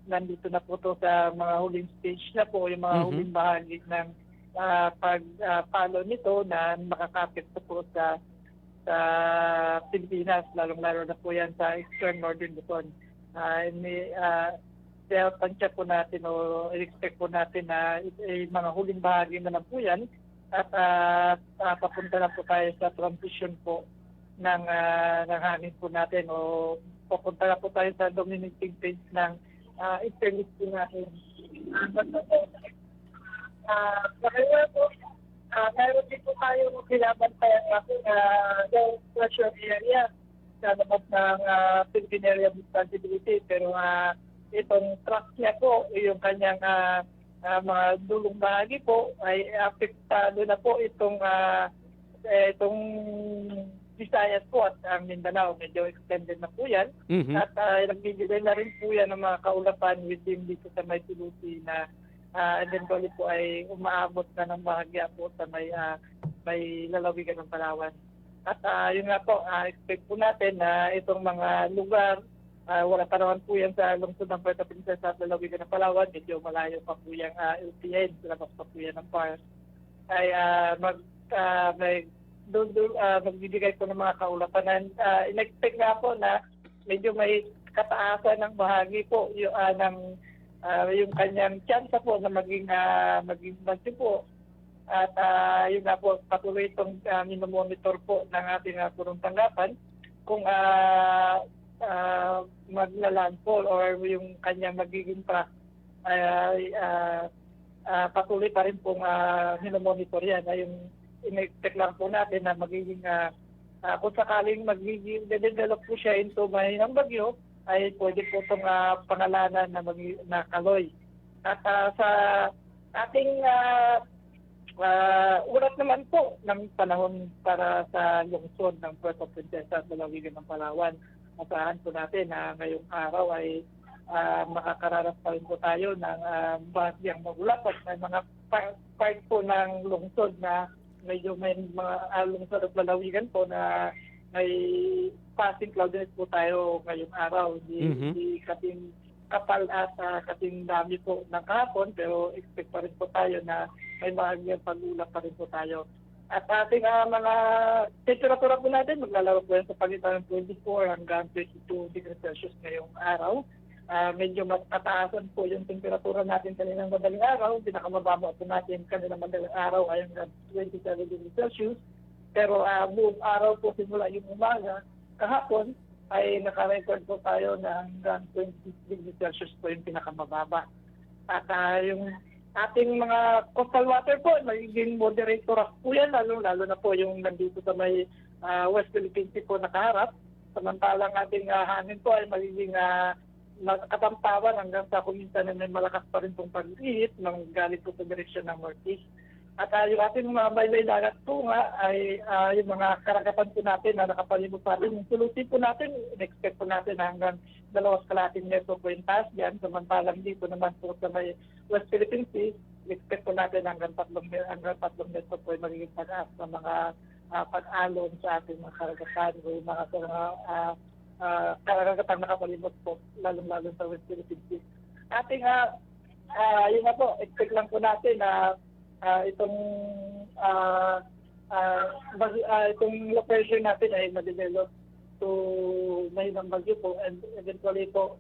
nandito na po to sa mga huling stage na po, yung mga huling bahagi ng pagpalo nito na makaka-apekto po sa Pilipinas, lalong-lalo na po yan sa eastern northern Luzon. Tansya po natin o expect po natin na mga huling bahagi na lang po yan at papunta na po tayo sa transition po ng hangin po natin o papunta na po tayo sa dominating phase ng extremist po natin. Kaya po, mayroon din po tayo binabantayan natin yung pressure area sa labas ng Philippine Area of Responsibility, pero itong truck niya po, yung kanyang mga dulong bahagi po ay apektado na po itong Visayas po at ang Mindanao. Medyo extended na po yan. Mhm. At nagbibigay na rin po yan ng mga kaulapan within dito sa may Tulusi na eventually po ay umaabot na ng bahagya po sa may lalawigan ng Palawan. At yun nga po, expect po natin na itong mga lugar, wala pa naman po yan sa lungsod ng Puerto Princesa at lalawigan ng Palawan, medyo malayo pa po yung LPN, labas pa po yan ng PAR, ay magbibigay po ng mga kaulapanan. In-expect nga po na medyo may kataasan ng bahagi po yung kanyang tsansa po na maging bagyo po. At yun nga po, patuloy itong minomonitor po ng ating punong tanggapan kung maglalandfall or yung kanyang magiging track patuloy pa rin pong minomonitor yan. Yung in-expect lang po natin na magiging kung sakaling magiging de-develop po siya into mahinang bagyo, ay pwede po itong pangalanan na Kaloy. At sa ating ulat naman po ng panahon para sa lungsod ng Puerto Princesa at lalawigan ng Palawan, asahan po natin na ngayong araw ay makakaranas pa rin po tayo ng bahagyang magulat at may mga part po ng lungsod na medyo may mga lungsod at lalawigan po na may passing cloudiness po tayo ngayong araw. Hindi kasing kapal at kasing dami po ng kahapon, pero expect pa rin po tayo na may bahagyang pag-ulap pa rin po tayo. At ating mga temperatura po natin, maglalaro po yan sa pagitan ng 24 hanggang 22 degrees Celsius ngayong araw. Medyo mas kataasan po yung temperatura natin kaninang madaling araw. Pinakamababa po natin kaninang madaling araw ay hanggang 27 degrees Celsius. Pero buong araw po simula yung umaga, kahapon ay naka-record po tayo na hanggang 20 degrees Celsius po yung pinakamababa. At yung ating mga coastal water po, magiging moderate to rough po yan, lalo na po yung nandito sa may West Philippine Sea po nakaharap. Samantalang ating hangin po ay magiging katampawan hanggang sa kuminsan na may malakas pa rin pong pag-ihit ng galing po sa direksyon ng northeast. At yung ating mga baylay dagat po nga ay yung mga karagatan po natin na nakapalibot sa atin. Yung Tulusi po natin, in-expect po natin na hanggang 2.5 metro po yung taas dyan. Samantalang dito naman po sa may West Philippine Sea, in-expect po natin hanggang 3 metro po yung magiging pag-aas ng mga pag-alon sa ating mga karagatan o yung mga karagatan nakapalibot po, lalong-lalo sa West Philippine Sea. Ating, yun na po, expect lang po natin na itong low pressure natin ay ma-develop to mahinang bagyo po, and eventually po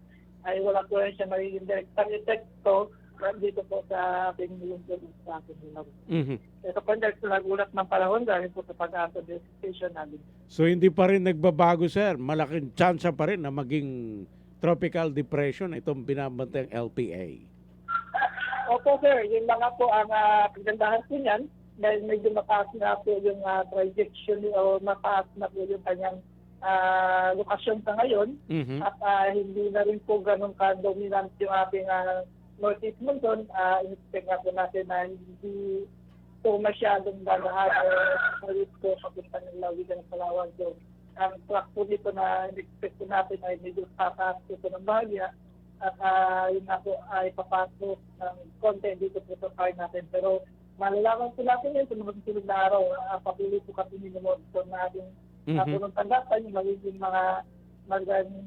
ay wala po rin siya magiging direct effect to dito po sa ating lungsod sa ating hilaw. Ito po dahil sa nagulat ng panahon dahil po sa pag-asa station namin. So hindi pa rin nagbabago, sir. Malaking chance pa rin na maging tropical depression itong binabantayang LPA. Opo sir, yun lang nga po ang kagandahan po niyan dahil medyo mataas na po yung trajectory o mataas na po yung kanyang lokasyon sa ngayon. At hindi na rin po ganun ka-dominant yung ating northeast monsoon. In-expect nga po natin na hindi po masyadong dalahan o malit po papunta ng lawigan ng Palawan. So, ang track po dito na in-expect po natin ay medyo tataas po ng bahagya. At yun nga po ay papasok ng content dito po sa fire natin. Pero malalaman po natin yun sa mga susunod na araw. Patuloy po kami minimonitor na ating punong tanggapan, yung magiging mga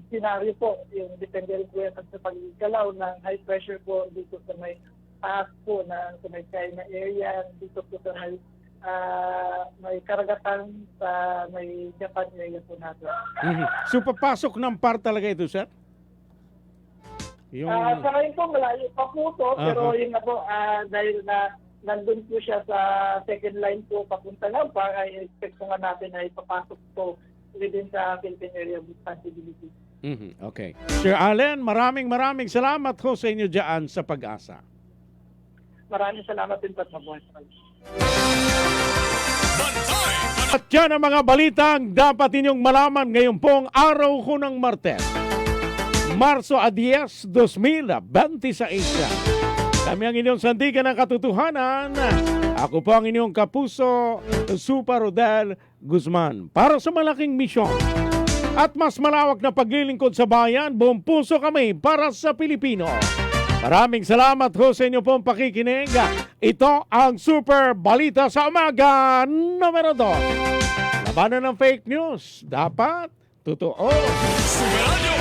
scenario po, yung depende rin po yan sa pagkalaw ng high pressure po dito sa may taas po na sa may China area, dito po sa may karagatan sa may Japan area po natin. So papasok ng PAR talaga ito, sir? Sa ngayon po, malayo pa po ito, pero yun na po, dahil na nandun po siya sa second line po papunta ng PAR, ay expect po nga natin na ipapasok po within sa Philippine Area of Responsibility. Okay. Sir Allen, maraming salamat ho sa inyo dyan sa Pag-asa. Maraming salamat din po at mabuhay sa kayo. At yan ang mga balitang dapat inyong malaman ngayon pong araw ko ng Martes. Marso 10, 2026. Kami ang inyong sandigan ng katotohanan, Ako po ang inyong kapuso, Super Rodel Guzman. Para sa malaking misyon at mas malawak na paglilingkod sa bayan, buong puso kami para sa Pilipino. Maraming salamat ho sa inyo pong pakikinig. Ito ang Super Balita sa Umaga numero 2. Labanan ng fake news. Dapat totoo. Super Radio